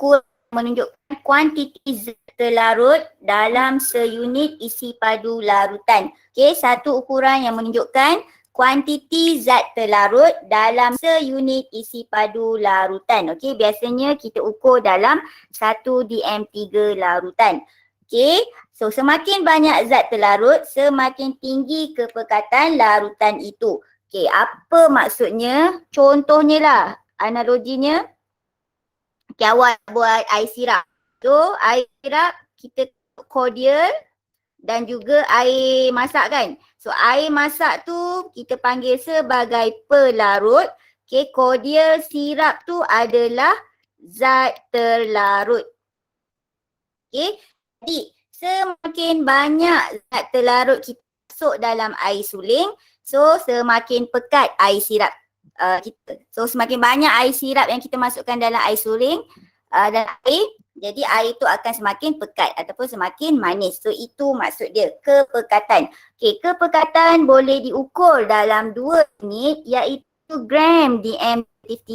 ukuran menunjukkan kuantiti zat terlarut dalam seunit isi padu larutan. Okey, satu ukuran yang menunjukkan kuantiti zat terlarut dalam seunit isi padu larutan. Okey, biasanya kita ukur dalam 1 dm3 larutan. Okey, so semakin banyak zat terlarut, semakin tinggi kepekatan larutan itu. Okey, apa maksudnya? Contohnya lah, analoginya. Okey, awak buat air sirap. So, air sirap kita cordial dan juga air masak kan. So, air masak tu kita panggil sebagai pelarut. Okey, cordial sirap tu adalah zat terlarut. Okey, jadi semakin banyak zat terlarut kita masuk dalam air suling, so semakin pekat air sirap kita. So semakin banyak air sirap yang kita masukkan dalam air suling dan air, jadi air itu akan semakin pekat ataupun semakin manis. So itu maksud dia, kepekatan. Okey, kepekatan boleh diukur dalam 2 unit iaitu gram dm-3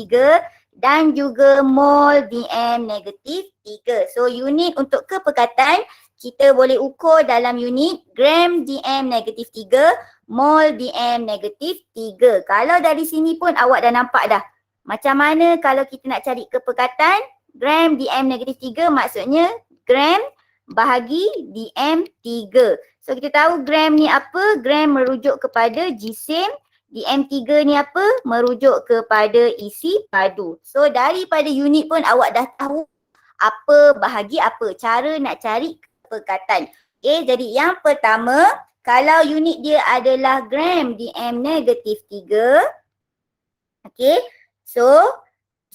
dan juga mol dm-3. So unit untuk kepekatan kita boleh ukur dalam unit gram dm-3, mol dm-3. Kalau dari sini pun awak dah nampak dah. Macam mana kalau kita nak cari kepekatan, gram dm-3 maksudnya gram bahagi dm3. So kita tahu gram ni apa? Gram merujuk kepada jisim. dm3 ni apa? Merujuk kepada isi padu. So daripada unit pun awak dah tahu apa bahagi apa. Cara nak cari kepekatan. Okay, jadi yang pertama, kalau unit dia adalah gram dm-3, okay, so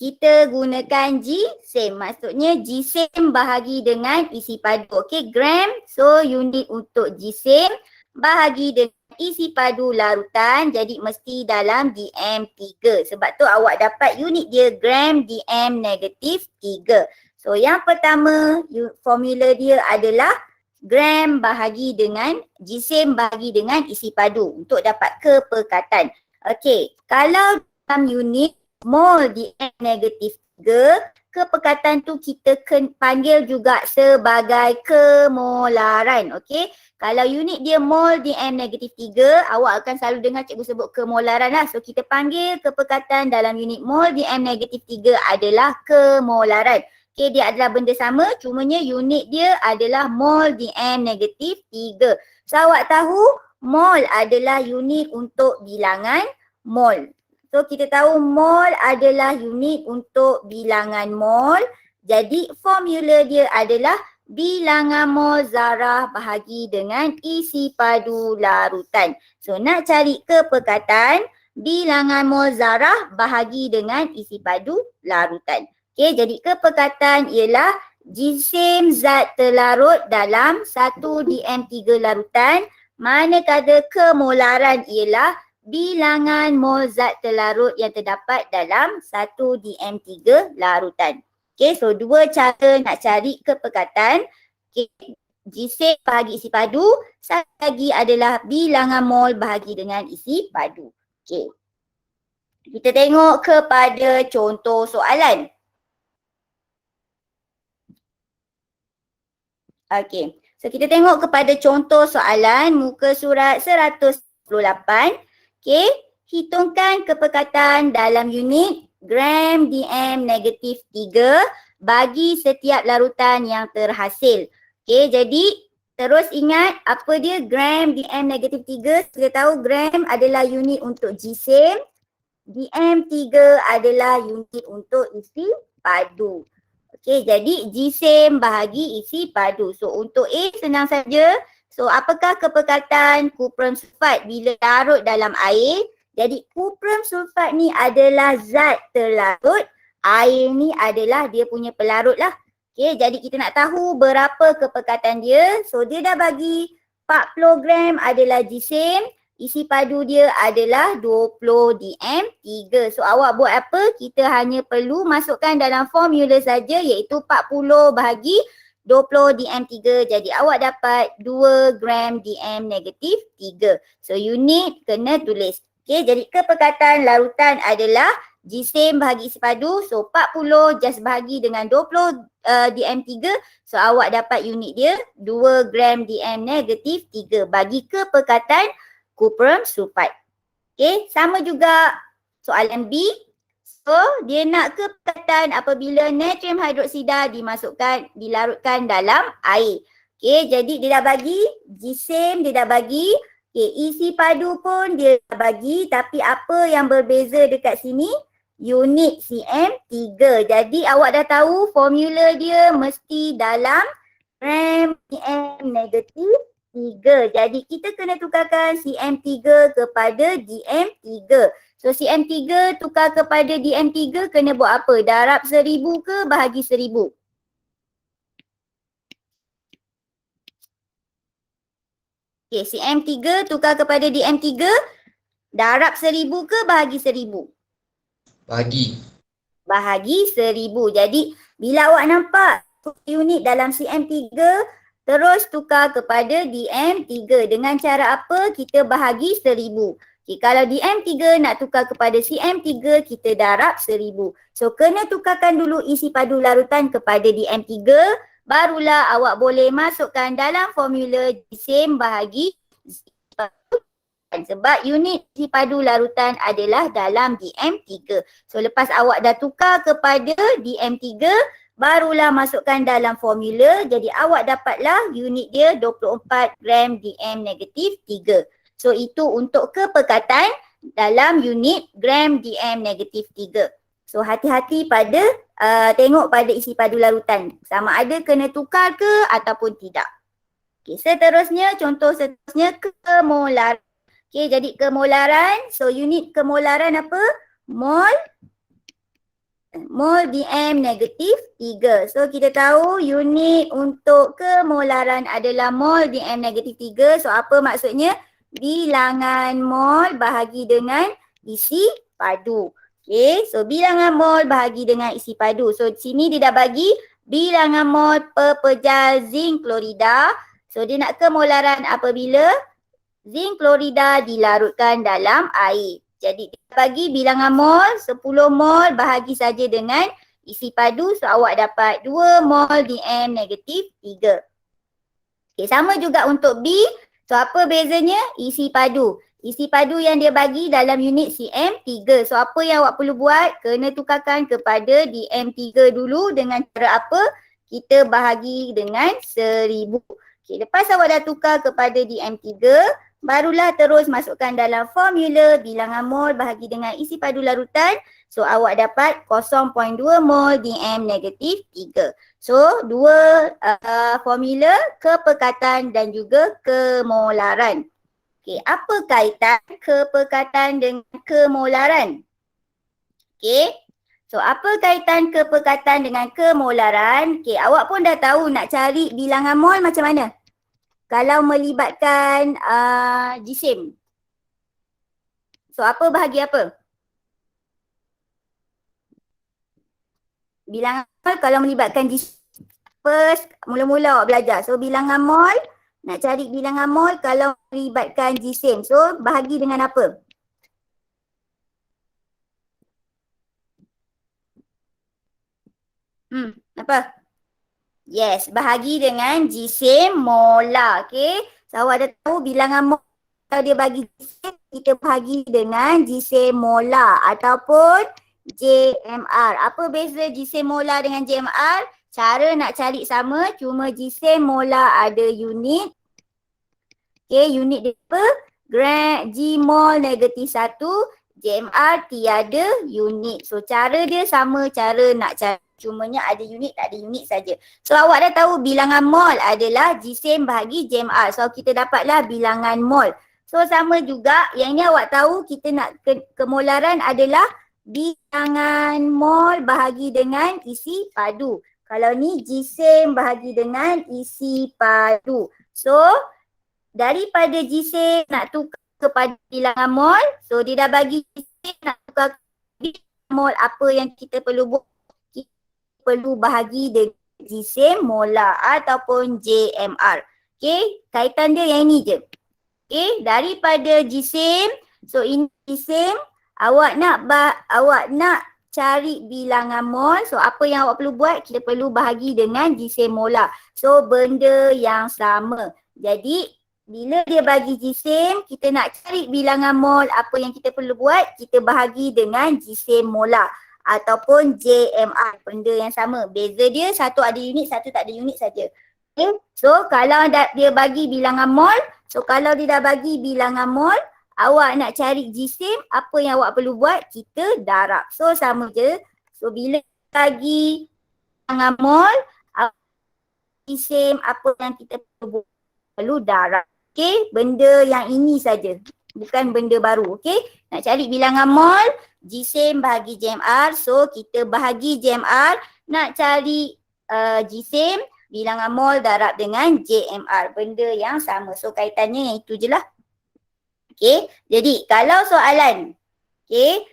kita gunakan jisim. Maksudnya jisim bahagi dengan isi padu. Okay, gram, so unit untuk jisim bahagi dengan isi padu larutan, jadi mesti dalam dm3. Sebab tu awak dapat unit dia gram dm-3. So yang pertama formula dia adalah gram bahagi dengan jisim bahagi dengan isi padu untuk dapat kepekatan. Okey, kalau dalam unit mol dm-3, kepekatan tu kita panggil juga sebagai kemolaran. Okey, kalau unit dia mol dm-3, awak akan selalu dengar cikgu sebut kemolaran lah. So kita panggil kepekatan dalam unit mol dm-3 adalah kemolaran. Okey, dia adalah benda sama, cumanya unit dia adalah mol dm-3. So awak tahu mol adalah unit untuk bilangan mol. So kita tahu mol adalah unit untuk bilangan mol. Jadi formula dia adalah bilangan mol zarah bahagi dengan isi padu larutan. So nak cari kepekatan, bilangan mol zarah bahagi dengan isi padu larutan. Okey, jadi kepekatan ialah jisim zat terlarut dalam 1 dm3 larutan, manakala kemolaran ialah bilangan mol zat terlarut yang terdapat dalam 1 dm3 larutan. Okey, so dua cara nak cari kepekatan. Okey, jisim bahagi isi padu, satu lagi adalah bilangan mol bahagi dengan isi padu. Okey, kita tengok kepada contoh soalan. Okey, so kita tengok kepada contoh soalan muka surat 198. Okey, hitungkan kepekatan dalam unit gram dm-3 bagi setiap larutan yang terhasil. Okey, jadi terus ingat apa dia gram dm-3. Kita tahu gram adalah unit untuk jisim, dm3 adalah unit untuk isi padu. Okey, jadi jisim bahagi isi padu. So untuk A senang saja. So apakah kepekatan kuprum sulfat bila larut dalam air? Jadi kuprum sulfat ni adalah zat terlarut. Air ni adalah dia punya pelarut lah. Okey, jadi kita nak tahu berapa kepekatan dia. So dia dah bagi 40 gram adalah jisim. Isi padu dia adalah 20 dm3. So awak buat apa? Kita hanya perlu masukkan dalam formula saja iaitu 40 bahagi 20 dm3. Jadi awak dapat 2 gram dm-3. So unit kena tulis. Okey, jadi kepekatan larutan adalah Jisim bahagi isi padu. So 40 just bahagi dengan 20 DM3. So awak dapat unit dia 2 gram DM negatif 3 bagi kepekatan kuprum sulfat. Okay, sama juga soalan B. So dia nak kepekatan apabila natrium hidroksida dilarutkan dalam air. Okay, jadi dia dah bagi jisim, dia dah bagi. Okay, isi padu pun dia dah bagi, tapi apa yang berbeza dekat sini? Unit cm3. Jadi awak dah tahu formula dia mesti dalam gram cm negatif 3. Jadi kita kena tukarkan cm3 kepada dm3. So cm3 tukar kepada dm3 kena buat apa? Darab 1000 ke bahagi 1000? Okay, cm3 tukar kepada dm3 darab 1000 ke bahagi 1000? Bahagi 1000. Jadi bila awak nampak unit dalam cm3 terus tukar kepada dm3 dengan cara apa? Kita bahagi 1000. Okay, kalau dm3 nak tukar kepada cm3 kita darab 1000. So kena tukarkan dulu isi padu larutan kepada dm3 barulah awak boleh masukkan dalam formula jisim bahagi sebab unit isi padu larutan adalah dalam dm3. So lepas awak dah tukar kepada dm3 barulah masukkan dalam formula, jadi awak dapatlah unit dia 24 gram dm negatif 3. So itu untuk kepekatan dalam unit gram dm negatif 3. So hati-hati pada tengok pada isi padu larutan sama ada kena tukar ke ataupun tidak. Okay, seterusnya contoh seterusnya kemolaran. Okay, jadi kemolaran. So unit kemolaran apa? Mol DM negatif 3. So kita tahu unit untuk kemolaran adalah mol DM negatif 3. So apa maksudnya? Bilangan mol bahagi dengan isi padu. Okay, so bilangan mol bahagi dengan isi padu. So di sini dia dah bagi bilangan mol pepejal zinc klorida. So dia nak kemolaran apabila zinc klorida dilarutkan dalam air. Jadi dia bagi bilangan mol 10 mol bahagi saja dengan isi padu. So awak dapat 2 mol DM negatif 3. Okay, sama juga untuk B. So apa bezanya? Isi padu. Isi padu yang dia bagi dalam unit cm3. So apa yang awak perlu buat? Kena tukarkan kepada dm3 dulu dengan cara apa? Kita bahagi dengan 1000. Okay, lepas awak dah tukar kepada dm3, barulah terus masukkan dalam formula bilangan mol bahagi dengan isi padu larutan. So awak dapat 0.2 mol dm negatif 3. So dua formula kepekatan dan juga kemolaran. Okay, apa kaitan kepekatan dengan kemolaran? Okay, so apa kaitan kepekatan dengan kemolaran? Okay, awak pun dah tahu nak cari bilangan mol macam mana? Kalau melibatkan jisim. So apa bahagi apa? Bilangan mol kalau melibatkan jisim. First, mula-mula awak belajar. So bilangan mol, nak cari bilangan mol kalau melibatkan jisim. So bahagi dengan apa? Apa? Yes, bahagi dengan jisim molar. Okay. So awak dah tahu bilangan mol kalau dia bagi jisim, kita bahagi dengan jisim molar ataupun JMR. Apa beza jisim molar dengan JMR? Cara nak cari sama, cuma jisim molar ada unit. Okay, unit dia apa? G mol negatif 1, JMR tiada unit. So cara dia sama, cara nak cari. Cumanya ada unit, tak ada unit saja. So awak dah tahu bilangan mol adalah jisim bahagi JMR. So kita dapatlah bilangan mol. So sama juga, yang ni awak tahu kita nak kemolaran adalah bilangan mol bahagi dengan isi padu. Kalau ni jisim bahagi dengan isi padu. So daripada jisim nak tukar kepada bilangan mol. So dia dah bagi jisim nak tukar bilangan mol, apa yang kita perlu buat? Kita perlu bahagi dengan jisim molar ataupun JMR. Okay, kaitan dia yang ini je. Okay, daripada jisim, so ini jisim, Awak nak cari bilangan mol. So apa yang awak perlu buat? Kita perlu bahagi dengan jisim molar. So benda yang sama. Jadi bila dia bagi jisim, kita nak cari bilangan mol, apa yang kita perlu buat? Kita bahagi dengan jisim molar ataupun JMR, benda yang sama. Beza dia satu ada unit, satu tak ada unit saja. Okay. So kalau dia bagi bilangan mol, kalau dia dah bagi bilangan mol, awak nak cari jisim, apa yang awak perlu buat? Kita darab. So sama je. So bila bagi bilangan mol, jisim apa yang kita perlu darab. Okay, benda yang ini saja. Bukan benda baru. Okay, nak cari bilangan mol, jisim bahagi JMR. So kita bahagi JMR, nak cari jisim, bilangan mol darab dengan JMR. Benda yang sama. So kaitannya yang itu je lah. Okay, jadi kalau soalan, okay,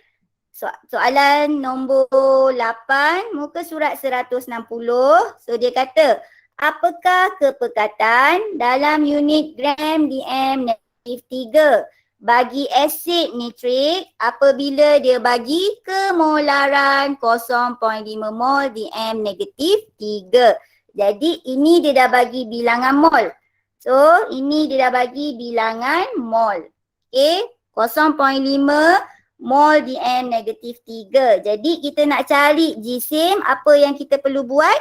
soalan nombor 8, muka surat 160. So dia kata, apakah kepekatan dalam unit gram dm negatif 3 bagi asid nitrik apabila dia bagi kemolaran 0.5 mol dm negatif 3. Jadi ini dia dah bagi bilangan mol. So ini dia dah bagi bilangan mol. Okay, 0.5 mol dm negatif 3. Jadi kita nak cari jisim, apa yang kita perlu buat?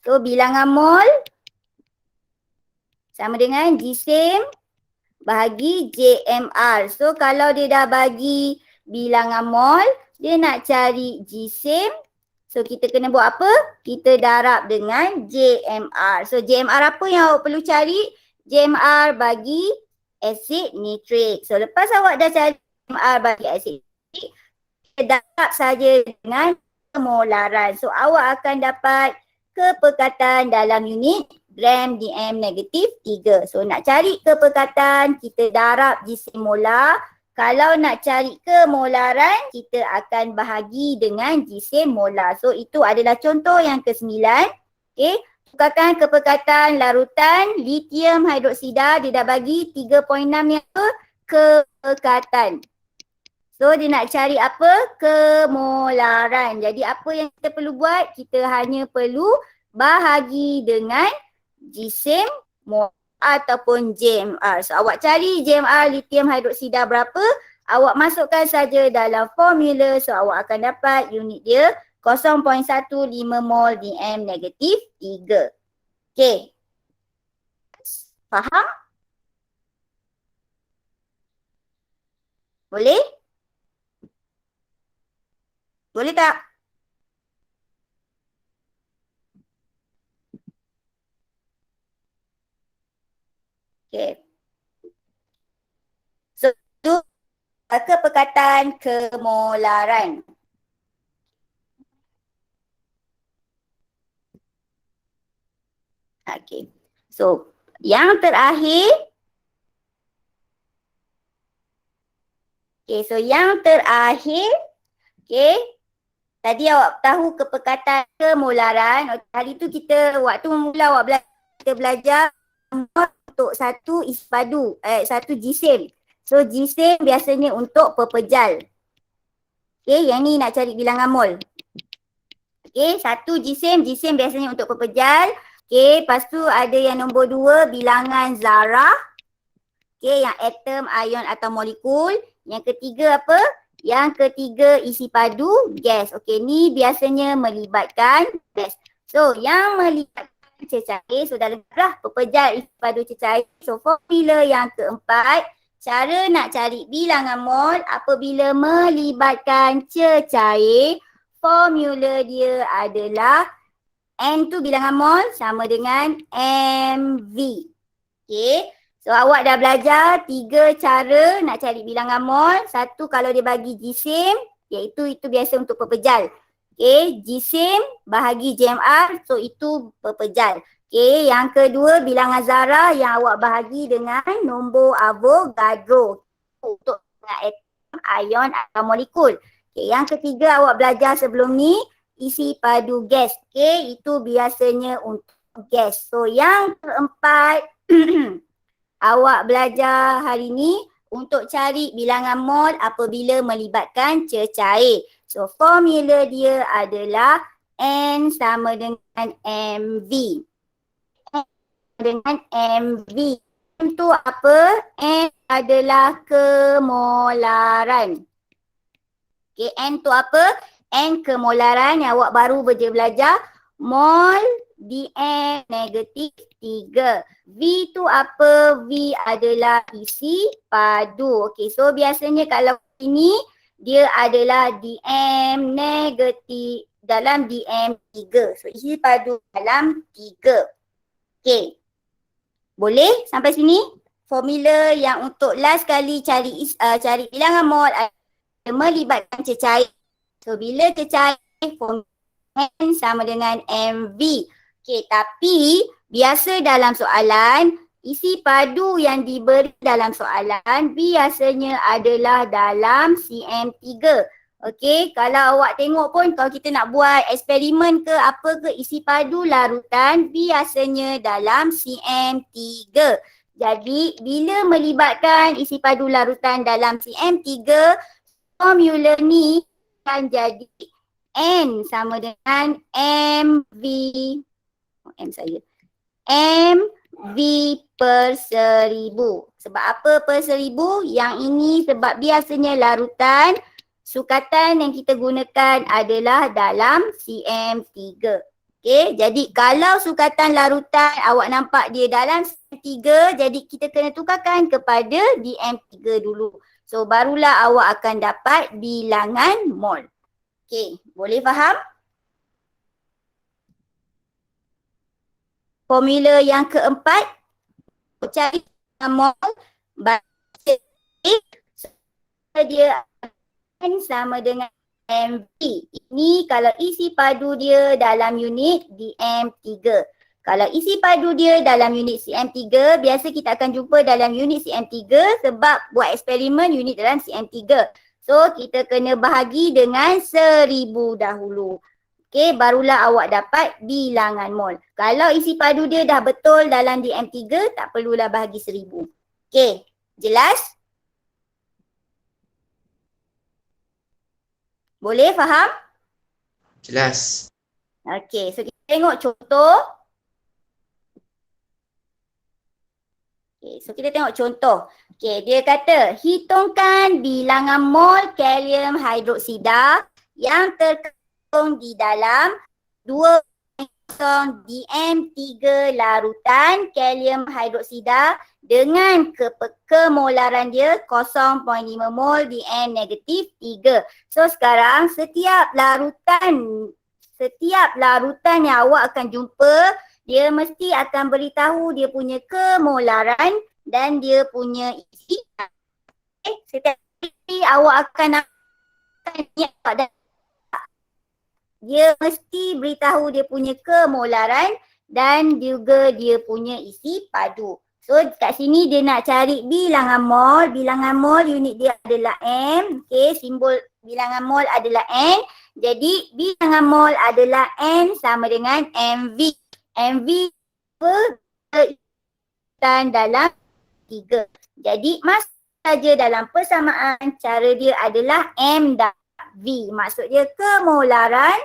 So bilangan mol sama dengan jisim bahagi JMR. So kalau dia dah bagi bilangan mol, dia nak cari jisim. So kita kena buat apa? Kita darab dengan JMR. So JMR apa yang awak perlu cari? JMR bagi asid nitrik. So lepas awak dah cari JMR bagi asid nitrik, kita darab saja dengan kemolaran. So awak akan dapat kepekatan dalam unit gram dm negatif 3. So nak cari kepekatan, kita darab jisim molar. Kalau nak cari kemolaran, kita akan bahagi dengan jisim molar. So itu adalah contoh yang ke-9. Okay. Tukarkan kepekatan larutan lithium hidroksida, dia dah bagi 3.6 yang kepekatan. So dia nak cari apa? Kemolaran. Jadi apa yang kita perlu buat? Kita hanya perlu bahagi dengan jisim molar ataupun JMR. So awak cari JMR lithium hidroksida berapa? Awak masukkan saja dalam formula. So awak akan dapat unit dia 0.15 mol dm negatif 3. Okay. Faham? Boleh? Boleh tak? Okay. So, itu kepekatan kemolaran. Okay. So, yang terakhir. Okay, so yang terakhir. Okay. Tadi awak tahu kepekatan kemolaran. Hari tu kita, waktu mula awak belajar, kita belajar untuk satu isi padu, satu jisim. So jisim biasanya untuk pepejal. Okay, yang ni nak cari bilangan mol. Okay, satu jisim biasanya untuk pepejal. Okay, lepas tu ada yang nombor 2, bilangan zarah. Okay, yang atom, ion atau molekul. Yang ketiga apa? Yang ketiga isi padu gas. Okey, ni biasanya melibatkan gas. So, yang melibatkan cecair, so dah dengar pepejal isi padu cecair. So, formula yang keempat, cara nak cari bilangan mol apabila melibatkan cecair, formula dia adalah N tu bilangan mol sama dengan MV. Okey. So awak dah belajar 3 cara nak cari bilangan mol. Satu kalau dia bagi jisim, iaitu itu biasa untuk pepejal. Okay, jisim bahagi JMR, so itu pepejal. Okay, yang kedua bilangan zarah yang awak bahagi dengan nombor Avogadro untuk atom, ion atau molekul. Okay, yang ketiga awak belajar sebelum ni isi padu gas. Okay, itu biasanya untuk gas. So yang keempat awak belajar hari ni untuk cari bilangan mol apabila melibatkan cecair. So formula dia adalah N sama dengan MV. Dengan MV. N tu apa? N adalah kemolaran. Okay, N tu apa? N kemolaran yang awak baru belajar. Mol Dm negatif 3. V tu apa? V adalah isi padu. Okay, so biasanya kalau ini dia adalah Dm negatif dalam Dm 3. So isi padu dalam 3. Okay. Boleh sampai sini? Formula yang untuk last kali cari bilangan mol melibatkan cecair. So bila cecair formula N sama dengan MV. Okay, tapi biasa dalam soalan isi padu yang diberi dalam soalan biasanya adalah dalam CM3. Okey, kalau awak tengok pun kalau kita nak buat eksperimen ke apa ke isi padu larutan biasanya dalam CM3. Jadi bila melibatkan isi padu larutan dalam CM3, formula ni akan jadi N sama dengan MV. M saya. MV per 1000. Sebab apa per 1000? Yang ini sebab biasanya larutan sukatan yang kita gunakan adalah dalam CM3. Okay, jadi kalau sukatan larutan awak nampak dia dalam CM3, jadi kita kena tukarkan kepada DM3 dulu. So barulah awak akan dapat bilangan mol. Okay, boleh faham? Formula yang keempat, cari bilangan mol, dia N sama dengan MV. Ini kalau isi padu dia dalam unit DM3. Kalau isi padu dia dalam unit CM3, biasa kita akan jumpa dalam unit CM3 sebab buat eksperimen unit dalam CM3. So kita kena bahagi dengan 1000 dahulu. Okay, barulah awak dapat bilangan mol. Kalau isi padu dia dah betul dalam DM3, tak perlulah bahagi 1000. Okay, jelas? Boleh faham? Jelas. Okey, so kita tengok contoh. Okey, so kita tengok contoh. Okey, dia kata hitungkan bilangan mol kalium hidroksida yang terkandung di dalam 2 DM3 larutan kalium hidroksida dengan kemolaran dia 0.5 mol DM negatif 3. So sekarang setiap larutan yang awak akan jumpa, dia mesti akan beritahu dia punya kemolaran dan dia punya isi. Setiap kali awak akan dia mesti beritahu dia punya kemolaran dan juga dia punya isi padu. So kat sini dia nak cari bilangan mol. Bilangan mol unit dia adalah M. Okay, simbol bilangan mol adalah N. Jadi bilangan mol adalah N sama dengan MV. MV dan dalam 3. Jadi masuk saja dalam persamaan, cara dia adalah M dan V. Maksud dia kemolaran.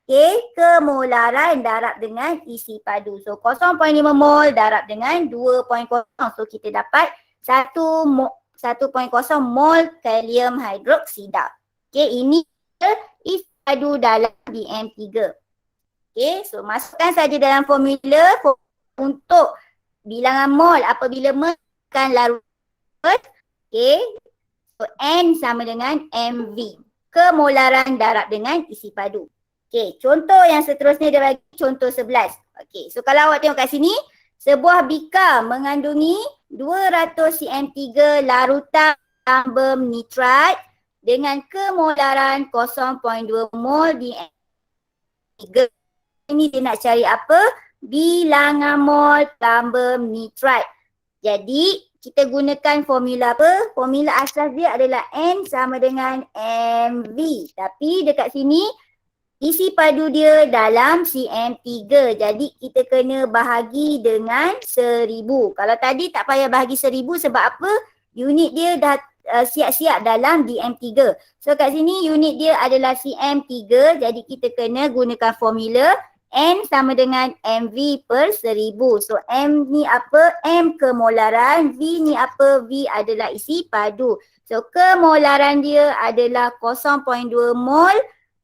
Okay, kemolaran darab dengan isi padu. So 0.5 mol darab dengan 2.0. So kita dapat 1.0 mol kalium hidroksida. Okay, ini isi padu dalam DM3. Okay, so masukkan saja dalam formula untuk bilangan mol apabila menggunakan larutan. Okay, so N sama dengan MV. Kemolaran darab dengan isi padu. Okay, contoh yang seterusnya dia bagi contoh 11. Okay, so kalau awak tengok kat sini, sebuah bika mengandungi 200 cm3 larutan karbon nitrat dengan kemolaran 0.2 mol di 3. Ini dia nak cari apa? Bilangan mol karbon nitrat. Jadi kita gunakan formula apa? Formula asas dia adalah N sama dengan MV. Tapi dekat sini isi padu dia dalam CM3. Jadi kita kena bahagi dengan 1000. Kalau tadi tak payah bahagi 1000 sebab apa? Unit dia dah siap-siap dalam DM3. So kat sini unit dia adalah cm3, jadi kita kena gunakan formula N sama dengan mv per 1000. So M ni apa? M kemolaran, V ni apa? V adalah isi padu. So kemolaran dia adalah 0.2 mol,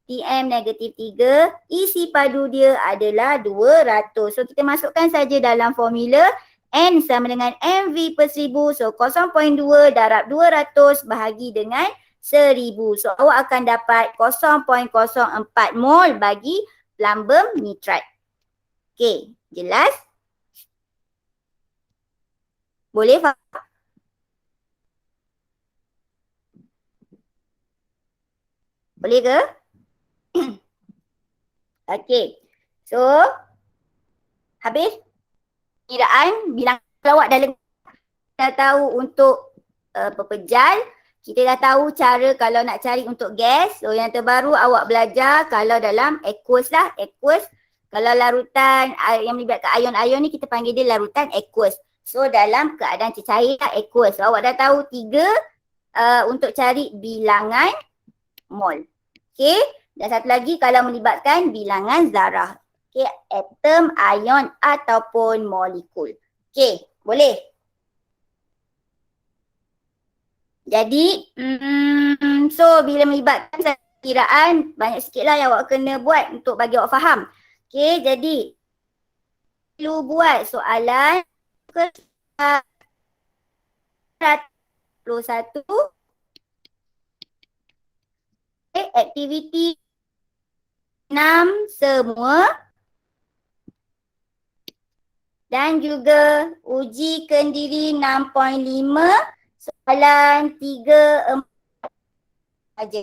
PM negatif 3, isi padu dia adalah 200. So kita masukkan saja dalam formula N sama dengan MV per 1000. So 0.2 darab 200 bahagi dengan 1000. So awak akan dapat 0.04 mol bagi plumbum nitrat. Okey, jelas? Boleh faham? Boleh ke? Okey. So habis kiraan bilang awak dah tahu untuk pepejal, kita dah tahu cara kalau nak cari untuk gas. So yang terbaru awak belajar kalau dalam aqueous lah, aqueous. Kalau larutan yang melibatkan ion-ion ni kita panggil dia larutan aqueous. So dalam keadaan cecair lah aqueous. So awak dah tahu 3 untuk cari bilangan mol. Okey, dan satu lagi kalau melibatkan bilangan zarah. Okey, atom, ion ataupun molekul. Okey, boleh? Jadi, so bila melibatkan kiraan, banyak sikit lah yang awak kena buat untuk bagi awak faham. Okey, jadi perlu buat soalan ke 101. Aktiviti 6 semua dan juga uji kendiri 6.5 soalan 3, 4 saja.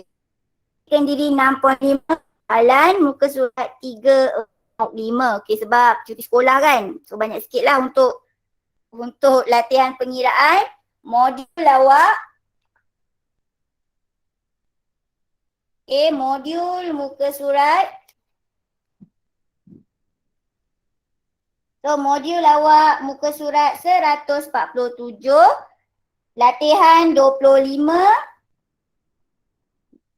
Kendiri 6.5 soalan muka surat 3, 4, 5. Okey, sebab cuti sekolah kan. So banyak sikit lah untuk latihan pengiraan. Modul awak. Okey, modul muka surat. So modul awak muka surat 147. Latihan 25.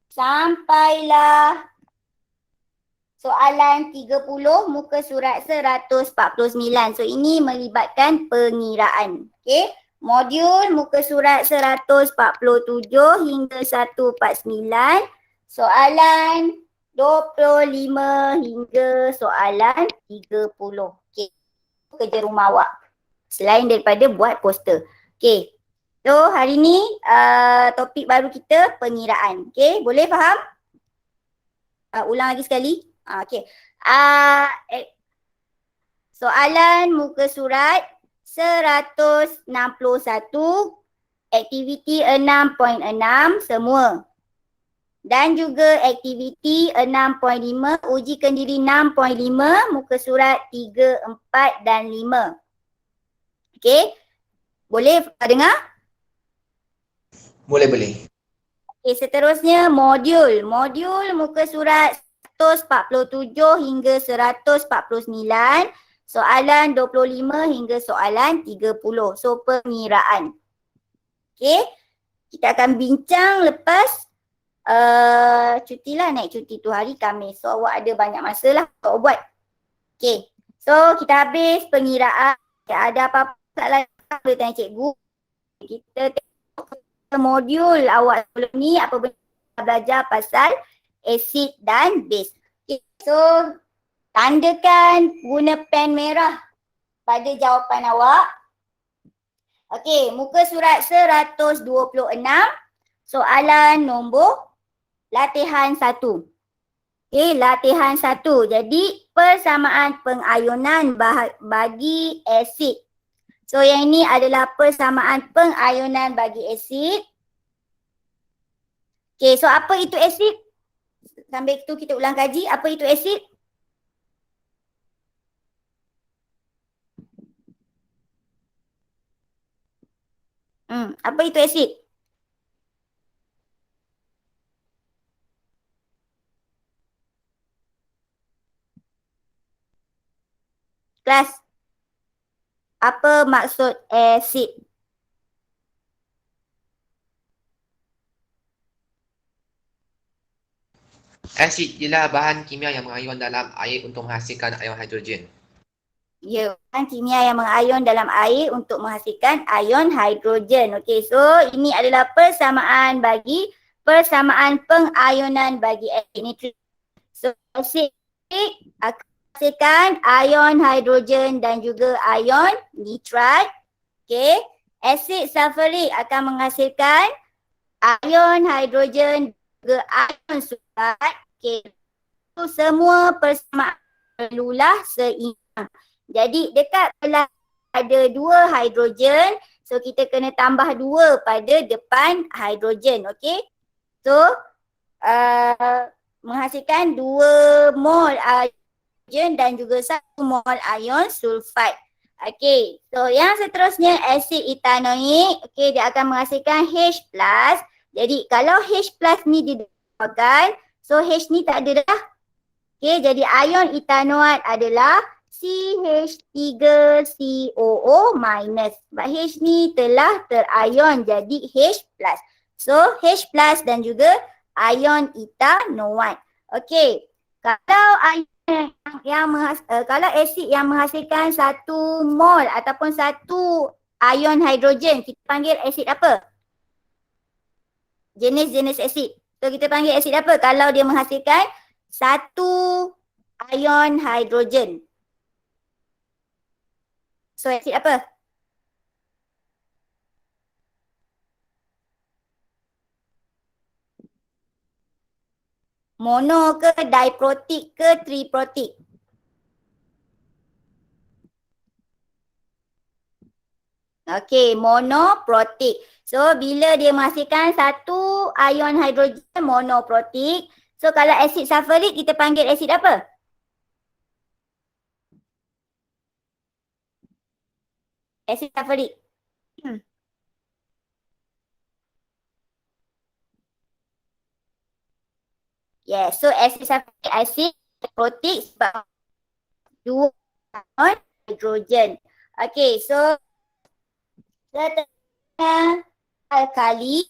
Sampailah soalan 30 muka surat 149. So ini melibatkan pengiraan. Okey. Modul muka surat 147 hingga 149. Soalan 25 hingga soalan 30. Okey. Kerja rumah awak. Selain daripada buat poster. Okey. So hari ni topik baru kita pengiraan. Okey, boleh faham? Ulang lagi sekali. Okey. Soalan muka surat 161, aktiviti 6.6 semua. Dan juga aktiviti 6.5, uji kendiri 6.5, muka surat 3, 4 dan 5. Okey. Boleh dengar? Boleh. Okey, seterusnya modul. Modul muka surat 147 hingga 149. Soalan 25 hingga soalan 30. So pengiraan. Okey. Kita akan bincang lepas cuti lah, naik cuti tu hari Khamis. So awak ada banyak masa lah untuk buat. Okey. So kita habis pengiraan. Ada apa-apa soalan boleh tanya cikgu. Kita tengok modul awak sebelum ni apa benda belajar pasal asid dan base. Okay, so tandakan guna pen merah pada jawapan awak. Okey, muka surat 126, soalan nombor latihan 1. Okey, latihan 1. Jadi persamaan pengayonan bagi asid. So yang ini adalah persamaan pengayonan bagi asid. Okay, so apa itu asid? Sambil itu kita ulang kaji, apa itu asid? Apa itu asid? Kelas, apa maksud asid? Asid ialah bahan kimia yang mengayon dalam air untuk menghasilkan ion hidrogen. Ya, bahan kimia yang mengayon dalam air untuk menghasilkan ion hidrogen. Okey, so ini adalah persamaan bagi persamaan pengayonan bagi asid nitrik. So asid nitrik akan menghasilkan ion hidrogen dan juga ion nitrat. Okey, asid sulfurik akan menghasilkan ion hidrogen juga ion sulfat. Okey, so semua persamaan perlulah seimbang. Jadi dekat belah ada 2 hidrogen, so kita kena tambah 2 pada depan hidrogen. Okey, so menghasilkan 2 mol hidrogen dan juga 1 mol ion sulfat. Okey, so yang seterusnya asid etanoik. Okey, dia akan menghasilkan H+. Jadi kalau H+ ni didapatkan, so H ni tak ada dah. Okey, jadi ion etanoat adalah CH3COO-. Sebab H ni telah terayon jadi H+. So H+ dan juga ion etanoat. Okey, kalau ion kalau asid yang menghasilkan 1 mol ataupun 1 ion hidrogen, kita panggil asid apa? Jenis-jenis asid. So kita panggil asid apa kalau dia menghasilkan 1 ion hidrogen? So asid apa? Mono ke, diprotik ke, triprotik? Okey, monoprotik. So bila dia menghasilkan 1 ion hidrogen, monoprotik. So kalau asid sulfurik kita panggil asid apa? Asid sulfurik. Yes, so asid sulfurik asid protik sebab 2 ion hidrogen. Okey, so seterusnya alkali.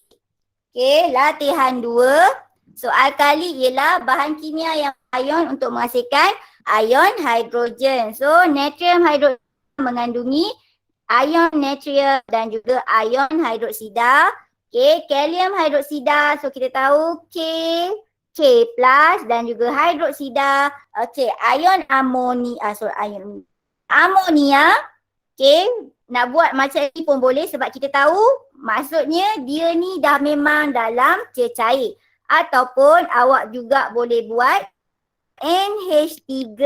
Okey, latihan 2. So alkali ialah bahan kimia yang ion untuk menghasilkan ion hidrogen. So natrium hidrogen mengandungi ion natrium dan juga ion hidroksida. Okey, kalium hidroksida. So kita tahu K plus dan juga hidroksida. Okey, ion amonia. Amonia. Okey, nak buat macam ni pun boleh sebab kita tahu maksudnya dia ni dah memang dalam cecair. Ataupun awak juga boleh buat NH3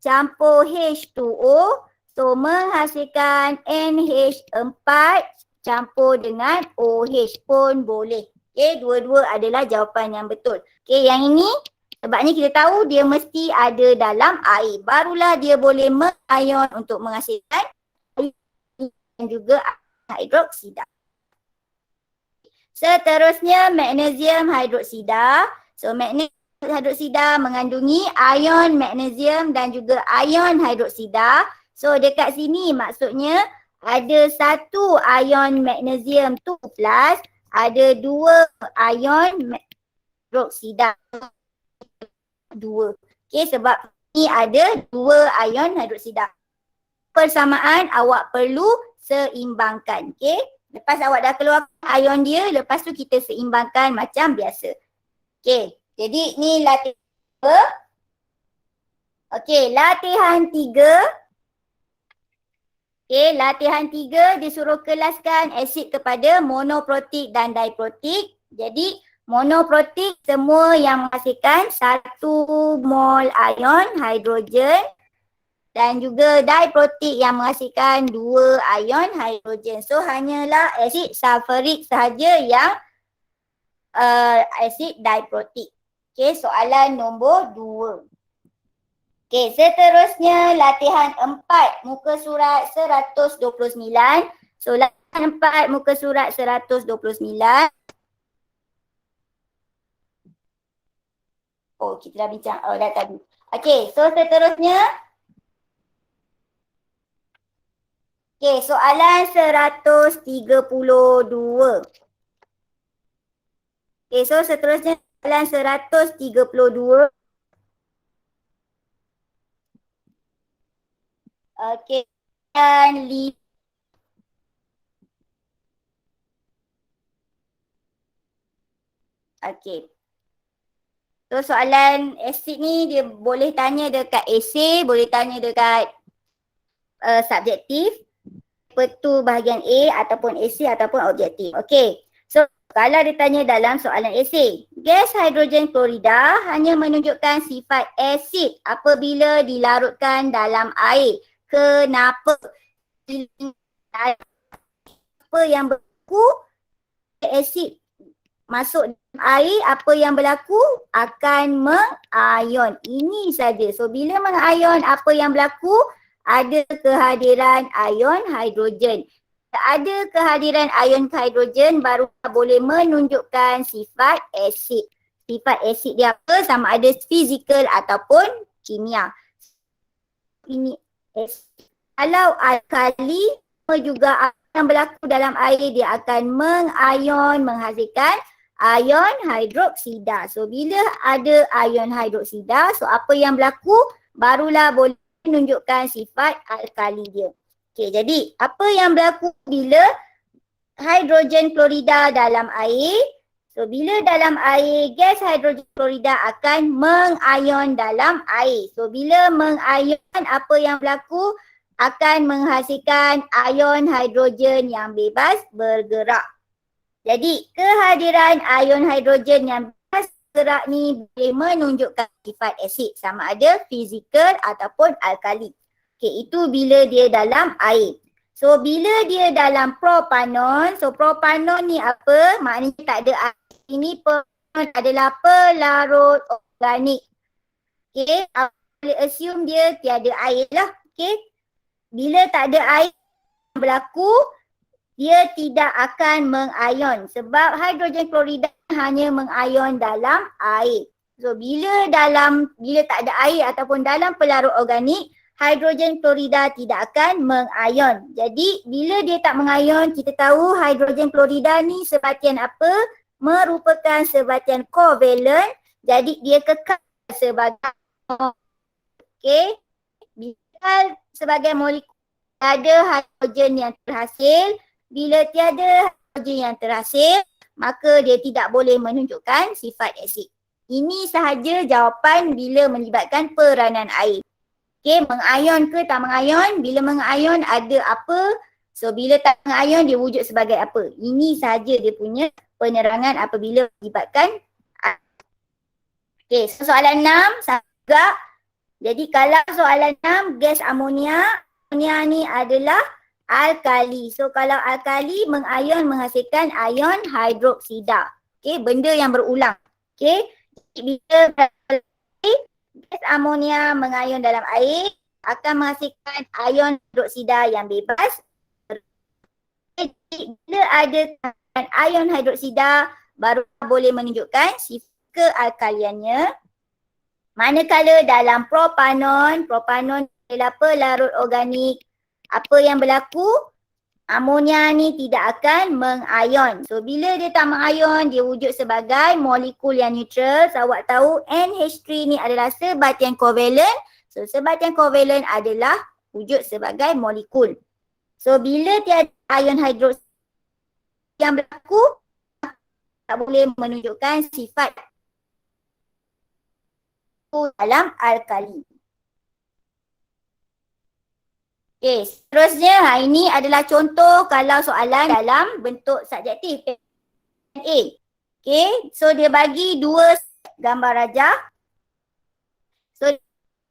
campur H2O. So menghasilkan NH4 campur dengan OH pun boleh. Okay, dua-dua adalah jawapan yang betul. Okay, yang ini sebabnya kita tahu dia mesti ada dalam air. Barulah dia boleh mengayon untuk menghasilkan air dan juga hidroksida. Seterusnya magnesium hidroksida. So magnesium hidroksida mengandungi ion magnesium dan juga ion hidroksida. So dekat sini maksudnya ada 1 ion magnesium 2 plus, ada 2 ion hidroksida 2. Okay, sebab ni ada 2 ion hidroksida. Persamaan awak perlu seimbangkan. Okay, lepas awak dah keluarkan ion dia, lepas tu kita seimbangkan macam biasa. Okay, jadi ni latihan 2. Okay, latihan 3. Okay, latihan 3 disuruh kelaskan asid kepada monoprotik dan diprotik. Jadi monoprotik semua yang menghasilkan 1 mol ion hidrogen dan juga diprotik yang menghasilkan 2 ion hidrogen. So hanyalah asid sulfurik sahaja yang asid diprotik. Okay, soalan nombor 2. Okay, seterusnya latihan 4 muka surat 129. So latihan 4 muka surat 129. Oh, kita dah bincang. Oh, dah tadi. Okay, so seterusnya. Okay, soalan 132. Okay, so seterusnya soalan 132. Okey. Dan okey. So soalan asid ni dia boleh tanya dekat esei, boleh tanya dekat subjektif, paper 2 bahagian A ataupun esei ataupun objektif. Okey. So kalau ditanya dalam soalan esei, gas hidrogen klorida hanya menunjukkan sifat asid apabila dilarutkan dalam air. Kenapa? Apa yang berlaku? Asid masuk dalam air, apa yang berlaku? Akan mengayon. Ini saja. So bila mengayon, apa yang berlaku? Ada kehadiran ion hidrogen. Ada kehadiran ion hidrogen baru boleh menunjukkan sifat asid. Sifat asid dia apa? Sama ada fizikal ataupun kimia. Ini asid. Kalau alkali juga yang berlaku dalam air, dia akan mengayon, menghasilkan ion hidroksida. So bila ada ion hidroksida, so apa yang berlaku? Barulah boleh menunjukkan sifat alkali dia. Okey, jadi apa yang berlaku bila hidrogen klorida dalam air? So bila dalam air, gas hidrogen klorida akan mengayon dalam air. So bila mengayon, apa yang berlaku? Akan menghasilkan ion hidrogen yang bebas bergerak. Jadi kehadiran ion hidrogen yang bebas bergerak ni boleh menunjukkan sifat asid, sama ada fizikal ataupun alkali. Okey, itu bila dia dalam air. So bila dia dalam propanon, so propanon ni apa? Maknanya tak ada air. Ini propanon adalah pelarut organik. Okey, boleh assume dia tiada air lah. Okey. Bila tak ada air yang berlaku, dia tidak akan mengayon sebab hidrogen klorida hanya mengayon dalam air. So bila tak ada air ataupun dalam pelarut organik, hidrogen klorida tidak akan mengayon. Jadi bila dia tak mengayon, kita tahu hidrogen klorida ni sebatian apa? Merupakan sebatian kovalent. Jadi dia kekal sebagai okey. Bila sebagai molekul ada hidrogen yang terhasil, bila tiada hidrogen yang terhasil, maka dia tidak boleh menunjukkan sifat asid. Ini sahaja jawapan bila melibatkan peranan air. Okey, mengayon ke tak mengayon? Bila mengayon ada apa? So bila tak mengayon dia wujud sebagai apa? Ini sahaja dia punya penerangan apabila melibatkan air. Okey, so soalan 6 sama juga. Jadi kalau soalan 6, gas amonia ni adalah alkali. So kalau alkali mengayon menghasilkan ion hidroksida. Okey, benda yang berulang. Okey, bila gas amonia mengayon dalam air akan menghasilkan ion hidroksida yang bebas. Bila ada ion hidroksida baru boleh menunjukkan sifat kealkaliannya. Manakala dalam propanon adalah pelarut organik. Apa yang berlaku? Amonia ni tidak akan mengayon. So bila dia tak mengayon, dia wujud sebagai molekul yang neutral. So, awak tahu NH3 ni adalah sebatian kovalent. So sebatian kovalent adalah wujud sebagai molekul. So bila tiada ion hidroksida yang berlaku, tak boleh menunjukkan sifat dalam alkali. Okey, seterusnya ini adalah contoh kalau soalan dalam bentuk subjektif A. Okey, so dia bagi dua gambar rajah. So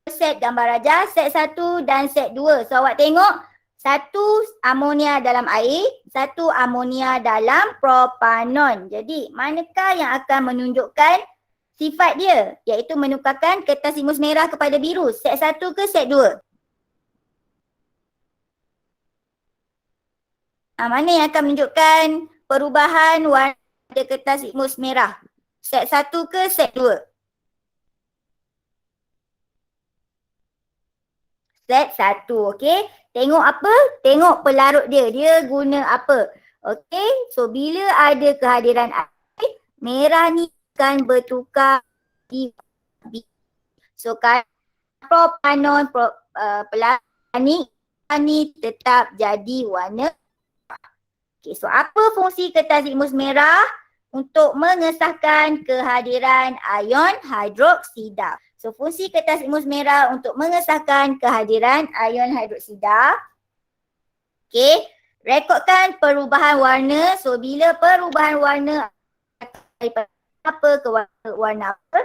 set gambar rajah, set 1 dan set 2. So awak tengok satu amonia dalam air, satu amonia dalam propanon. Jadi manakah yang akan menunjukkan sifat dia? Iaitu menukarkan kertas limus merah kepada biru. Set 1 ke set 2? Mana yang akan menunjukkan perubahan warna kertas limus merah? Set 1 ke set 2? Set 1, okey. Tengok apa? Tengok pelarut dia. Dia guna apa? Okey, so bila ada kehadiran air, merah ni akan bertukar di so kalau propanon pelarut ni tetap jadi warna. Okay, so apa fungsi kertas litmus merah? Untuk mengesahkan kehadiran ion hidroksida. So fungsi kertas litmus merah untuk mengesahkan kehadiran ion hidroksida. Okay, rekodkan perubahan warna. So bila perubahan warna daripada apa ke warna apa?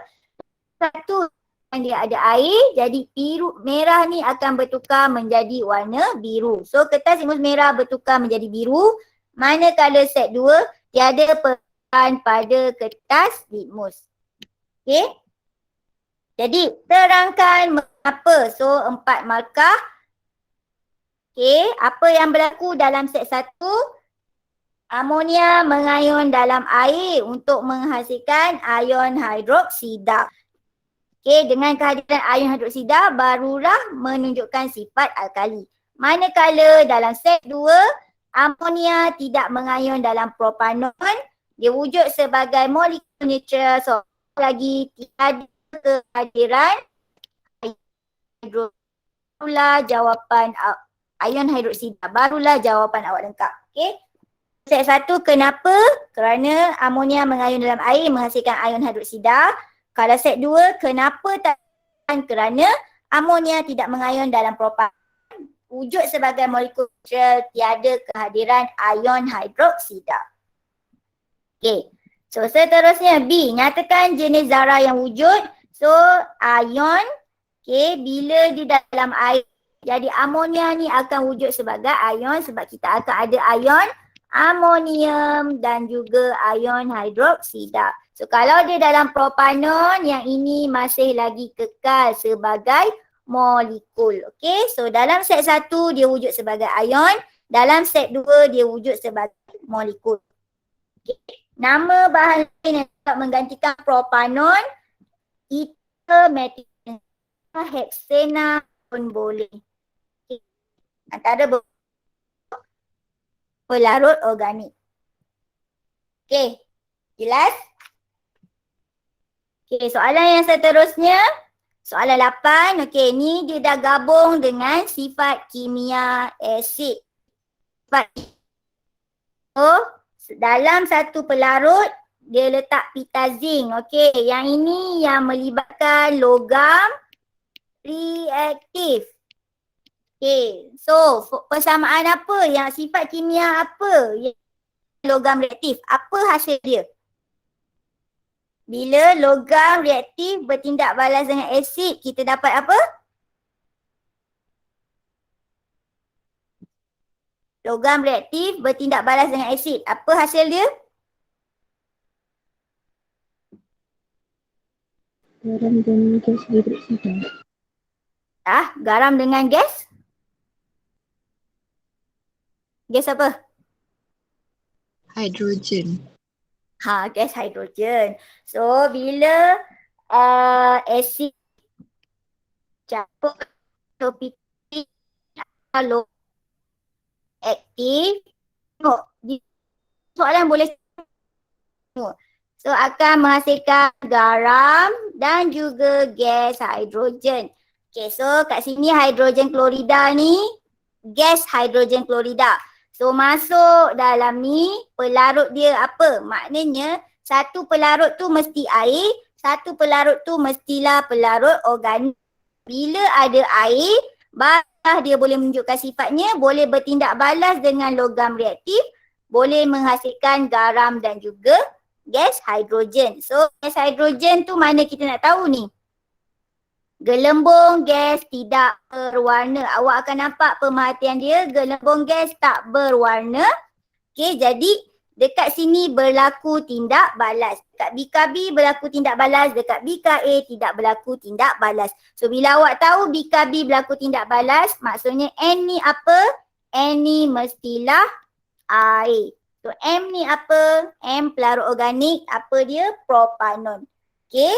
Satu yang dia ada air, jadi biru merah ni akan bertukar menjadi warna biru. So kertas litmus merah bertukar menjadi biru, manakala set 2 tiada perubahan pada kertas litmus. Okey. Jadi terangkan mengapa. So 4 markah. Okey, apa yang berlaku dalam set 1? Amonia mengayon dalam air untuk menghasilkan ion hidroksida. Okey, dengan kehadiran ion hidroksida barulah menunjukkan sifat alkali. Manakala dalam set 2, amonia tidak mengayon dalam propanon, dia wujud sebagai molekul neutral, so lagi tiada kehadiran barulah jawapan ion hidroksida, barulah jawapan awak lengkap. Okey. Set 1 kenapa? Kerana amonia mengayon dalam air menghasilkan ion hidroksida. Kalau set 2, kenapa tak? Kerana amonia tidak mengayon dalam propan. Wujud sebagai molekul neutral, tiada kehadiran ion hidroksida. Okey. So seterusnya B, nyatakan jenis zarah yang wujud. So ion, okey, bila di dalam air, jadi amonia ni akan wujud sebagai ion sebab kita akan ada ion amonium dan juga ion hidroksida. So kalau dia dalam propanon, yang ini masih lagi kekal sebagai molekul. Okey, so dalam set 1 dia wujud sebagai ion, dalam set 2 dia wujud sebagai molekul. Okay. Nama bahan lain yang dapat menggantikan propanon, ether metil, heksana pun boleh. Okay. Antara pelarut organik. Okey, jelas? Okey, soalan yang seterusnya, soalan 8. Okey, ni dia dah gabung dengan sifat kimia asid. So, dalam satu pelarut, dia letak pita zinc. Okey, yang ini yang melibatkan logam reaktif. Okey, so persamaan apa? Yang sifat kimia apa? Yang logam reaktif. Apa hasil dia? Bila logam reaktif bertindak balas dengan asid, kita dapat apa? Logam reaktif bertindak balas dengan asid. Apa hasil dia? Garam dan gas hidroksida. Garam dengan gas? Gas apa? Hidrogen. Gas hidrogen. So bila asid campur topik kalau aktif, tengok soalan boleh tengok. So akan menghasilkan garam dan juga gas hidrogen. Okay, so kat sini hidrogen klorida ni gas hidrogen klorida. So masuk dalam ni pelarut dia apa? Maknanya satu pelarut tu mesti air, satu pelarut tu mestilah pelarut organik. Bila ada air, barulah dia boleh menunjukkan sifatnya, boleh bertindak balas dengan logam reaktif, boleh menghasilkan garam dan juga gas hidrogen. So gas hidrogen tu mana kita nak tahu ni? Gelembung gas tidak berwarna. Awak akan nampak pemerhatian dia, gelembung gas tak berwarna. Okey, jadi dekat sini berlaku tindak balas. Dekat BKB berlaku tindak balas, dekat BKA tidak berlaku tindak balas. So bila awak tahu BKB berlaku tindak balas, maksudnya N ni apa? N ni mestilah air. So M ni apa? M pelarut organik, apa dia? Propanon. Okey.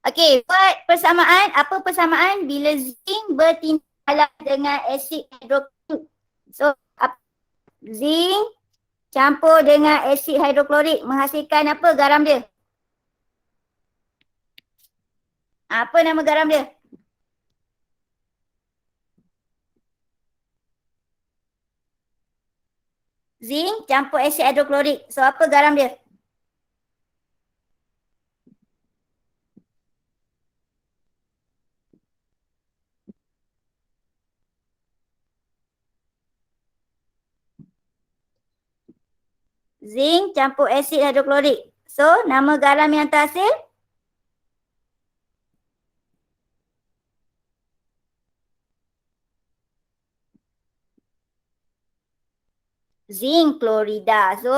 Okey, buat persamaan. Apa persamaan? Bila zinc bertindak balas dengan asid hidroklorid. So, zinc campur dengan asid hidroklorik menghasilkan apa garam dia? Apa nama garam dia? Zinc campur asid hidroklorik. So apa garam dia? Zinc campur asid hidroklorik. So nama garam yang terhasil? Zinc klorida. So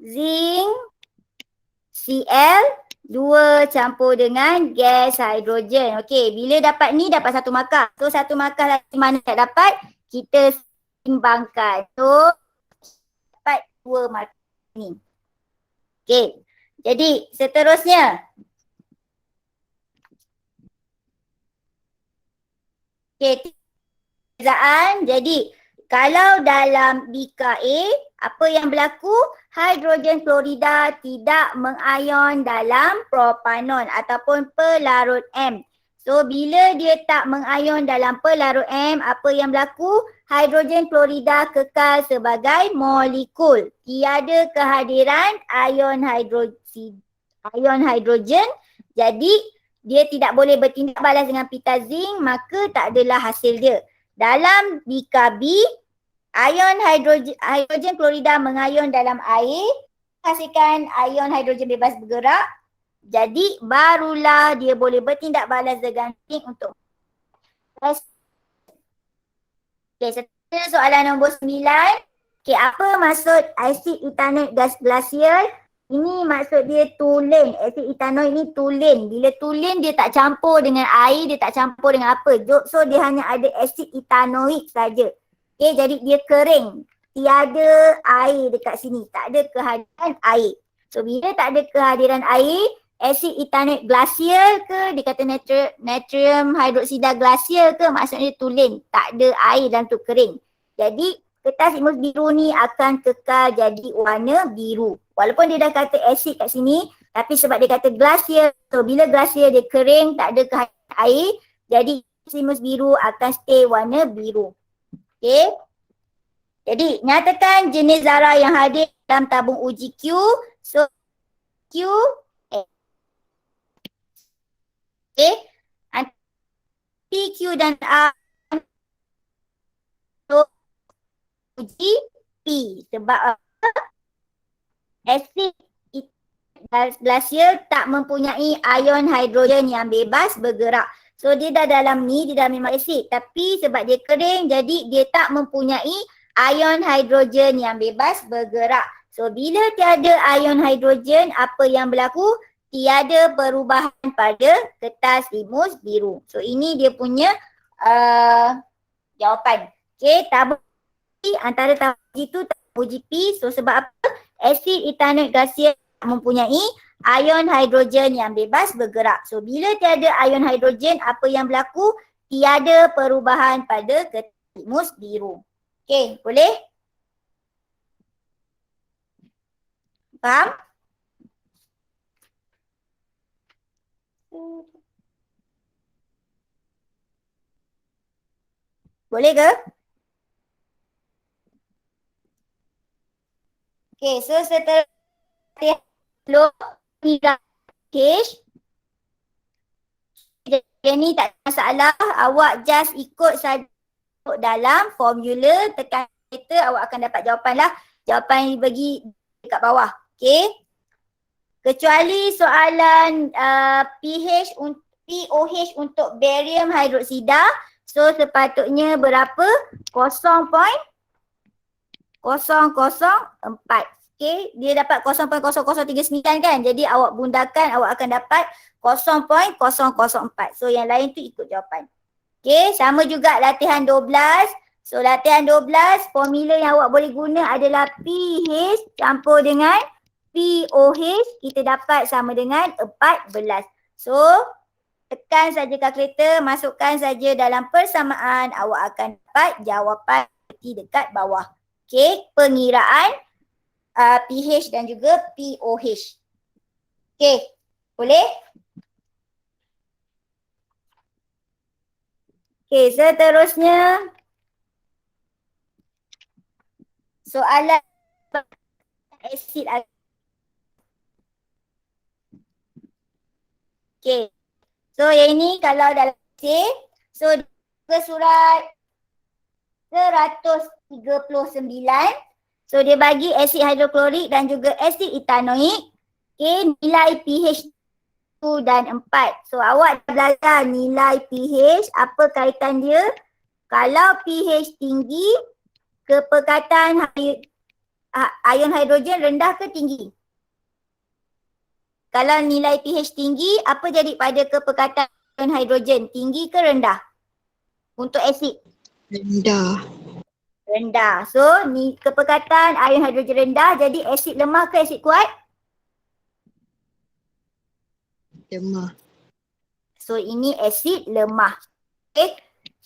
zinc Cl2 campur dengan gas hidrogen. Okey, bila dapat ni dapat 1 markah. So 1 markah lagi mana tak dapat, kita seimbangkan. So dapat 2 markah ni. Okey. Jadi seterusnya. Okey, perbezaan. Jadi kalau dalam bika A, apa yang berlaku? Hidrogen klorida tidak mengayon dalam propanon ataupun pelarut M. So bila dia tak mengayon dalam pelarut M, apa yang berlaku? Hidrogen klorida kekal sebagai molekul. Tiada kehadiran ion hidrogen. Jadi dia tidak boleh bertindak balas dengan pita zinc, maka tak adalah hasil dia. Dalam bika B, ion hidrogen klorida mengayon dalam air, hasilkan ion hidrogen bebas bergerak. Jadi barulah dia boleh bertindak balas dengan zinc untuk okey, seterusnya soalan nombor 9. Okey, apa maksud asid etanoik glacial? Ini maksud dia tulen. Asid etanoik ni tulen. Bila tulen dia tak campur dengan air, dia tak campur dengan apa. So dia hanya ada asid etanoik saja. Okey, jadi dia kering. Tiada air dekat sini. Tak ada kehadiran air. So bila tak ada kehadiran air, asid etanoik glacial ke, dia kata natrium hydroxida glacial ke, maksudnya tulen. Tak ada air dan tu kering. Jadi kertas imus biru ni akan kekal jadi warna biru. Walaupun dia dah kata asid kat sini, tapi sebab dia kata glacial, so bila glacial dia kering, tak ada kehadiran air, jadi imus biru akan stay warna biru. Okey. Jadi nyatakan jenis zarah yang hadir dalam tabung uji Q. So Q PQ dan R uji P. Sebab apa? Asid glacial tak mempunyai ion hidrogen yang bebas bergerak. So dia dah dalam ni, dia dah memang asid. Tapi sebab dia kering, jadi dia tak mempunyai ion hidrogen yang bebas bergerak. So bila tiada ion hidrogen, apa yang berlaku? Tiada perubahan pada kertas limus biru. So ini dia punya jawapan. Okey, tabung antara tabung itu tabung uji P. So sebab apa? Asid etanoik glacial mempunyai ion hidrogen yang bebas bergerak. So bila tiada ion hidrogen, apa yang berlaku? Tiada perubahan pada kertas limus biru. Okey, boleh? Faham? Boleh ke? Okay, so setelah flow cache, jadi ni tak ada masalah, awak just ikut saja dalam formula, tekan enter, awak akan dapat jawapan lah. Jawapan yang bagi dekat bawah. Okay. Kecuali soalan POH untuk barium hidroksida. So sepatutnya berapa? 0.0004. Okay. Dia dapat 0.0039 kan. Jadi awak bundakan, awak akan dapat 0.004. So yang lain tu ikut jawapan. Okay. Sama juga latihan 12. So latihan 12, formula yang awak boleh guna adalah pH campur dengan POH, kita dapat sama dengan 14. So tekan saja kalkulator, masukkan saja dalam persamaan, awak akan dapat jawapan di dekat bawah. Okey, pengiraan pH dan juga pOH. Okey, boleh? Okey, seterusnya soalan asid. Okey. So yang ini kalau dalam esay, so ke surat 139, so dia bagi asid hidroklorik dan juga asid etanoik. Okey, nilai pH 1 dan 4. So awak dah belajar nilai pH, apa kaitan dia? Kalau pH tinggi, kepekatan ion hidrogen rendah ke tinggi? Kalau nilai pH tinggi, apa jadi pada kepekatan ion hidrogen? Tinggi ke rendah? Untuk asid? Rendah. Rendah. So, ni kepekatan ion hidrogen rendah, jadi asid lemah ke asid kuat? Lemah. So, ini asid lemah. Okay.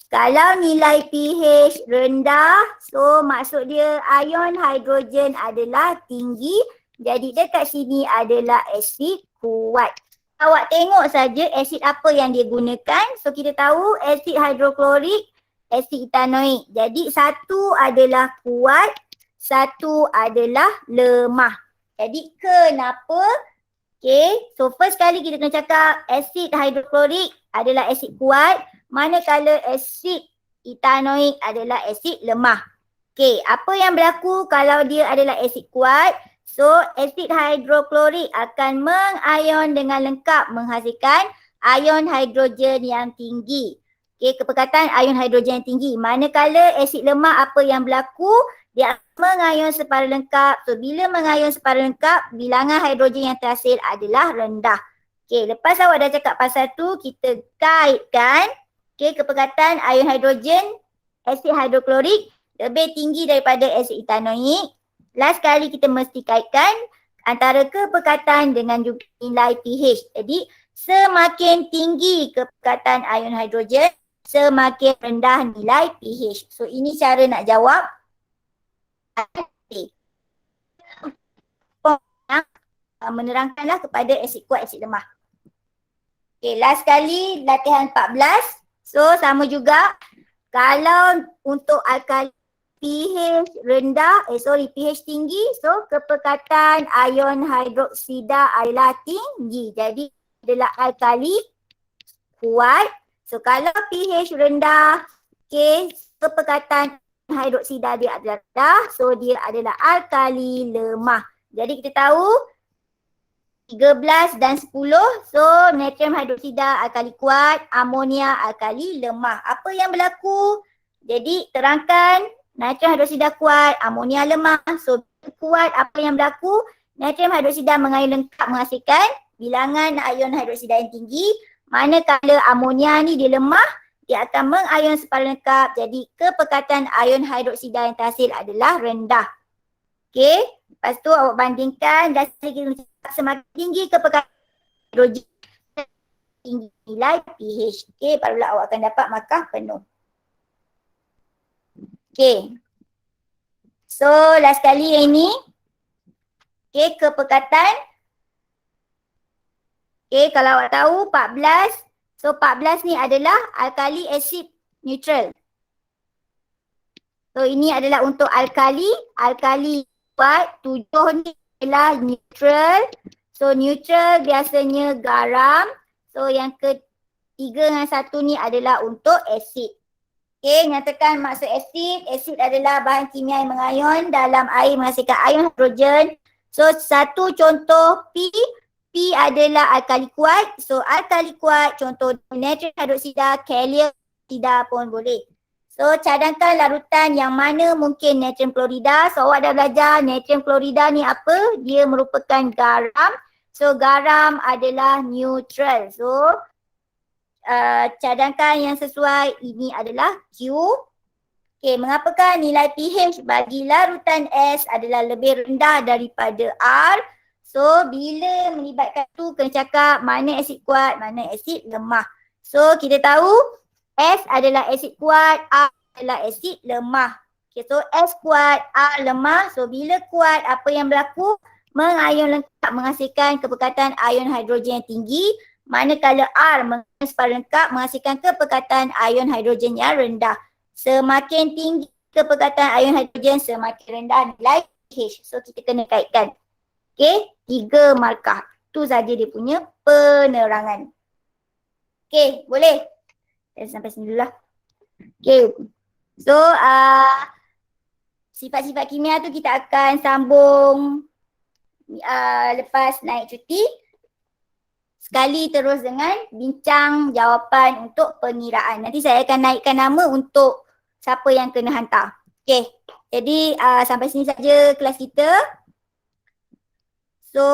Kalau nilai pH rendah, so maksud dia ion hidrogen adalah tinggi. Jadi dekat sini adalah asid kuat. Awak tengok saja asid apa yang dia gunakan. So kita tahu asid hidroklorik, asid etanoik. Jadi satu adalah kuat, satu adalah lemah. Jadi kenapa? Okay, so first kali kita kena cakap asid hidroklorik adalah asid kuat, manakala asid etanoik adalah asid lemah. Okay, apa yang berlaku kalau dia adalah asid kuat? So, asid hidroklorik akan mengion dengan lengkap menghasilkan ion hidrogen yang tinggi. Okay, kepekatan ion hidrogen yang tinggi. Manakala asid lemah apa yang berlaku? Dia mengion secara lengkap. So, bila mengion secara lengkap, bilangan hidrogen yang terhasil adalah rendah. Okay, lepas awak dah cakap pasal tu, kita kaitkan kepekatan ion hidrogen asid hidroklorik lebih tinggi daripada asid etanoik. Last kali kita mesti kaitkan antara kepekatan dengan juga nilai pH. Jadi semakin tinggi kepekatan ion hidrogen, semakin rendah nilai pH. So ini cara nak jawab. Menerangkanlah kepada asid kuat, asid lemah. Okay, last kali latihan 14. So sama juga, kalau untuk alkali pH rendah, pH tinggi, so kepekatan ion hidroksida adalah tinggi. Jadi adalah alkali kuat. So kalau pH rendah, okay, kepekatan hidroksida dia adalah rendah, so dia adalah alkali lemah. Jadi kita tahu 13 dan 10, so natrium hidroksida alkali kuat, amonia alkali lemah. Apa yang berlaku? Jadi terangkan natrium hidroksida kuat, amonia lemah. So kuat, apa yang berlaku? Natrium hidroksida mengion lengkap menghasilkan bilangan ion hidroksida yang tinggi. Manakala amonia ni dia lemah, dia akan mengion secara lengkap. Jadi kepekatan ion hidroksida yang terhasil adalah rendah. Okey, lepas tu awak bandingkan dan semakin tinggi kepekatan hidrogen, tinggi nilai pH. Okey, barulah awak akan dapat markah penuh. Okay. So last kali yang ini. Okay, kepekatan. Okay, kalau awak tahu 14. So 14 ni adalah alkali asid neutral. So ini adalah untuk alkali. Alkali kuat, 7 ni adalah neutral. So neutral biasanya garam. So yang ketiga dengan satu ni adalah untuk asid. Okay, nyatakan maksud asid. Asid adalah bahan kimia yang mengion dalam air menghasilkan ion hidrogen. So satu contoh P. P adalah alkali kuat. So alkali kuat contoh natrium hidroksida, kalium hidroksida pun boleh. So cadangkan larutan yang mana mungkin natrium klorida. So awak dah belajar natrium klorida ni apa? Dia merupakan garam. So garam adalah neutral. So cadangkan yang sesuai ini adalah Q. Okay, mengapakah nilai pH bagi larutan S adalah lebih rendah daripada R? So, bila melibatkan tu kena cakap mana asid kuat, mana asid lemah. So, kita tahu S adalah asid kuat, R adalah asid lemah. Okay, so S kuat, R lemah. So bila kuat, apa yang berlaku? Mengion lengkap menghasilkan kepekatan ion hidrogen yang tinggi. Manakala R mengion separuh lengkap menghasilkan kepekatan ion hidrogen yang rendah. Semakin tinggi kepekatan ion hidrogen, semakin rendah nilai H. So kita kena kaitkan. Okay, 3 markah. Tu saja dia punya penerangan. Okay, boleh? Sampai sini dulu lah. Okay, so sifat-sifat kimia tu kita akan sambung lepas naik cuti. Sekali terus dengan bincang jawapan untuk pengiraan. Nanti saya akan naikkan nama untuk siapa yang kena hantar. Okay, jadi sampai sini saja kelas kita. So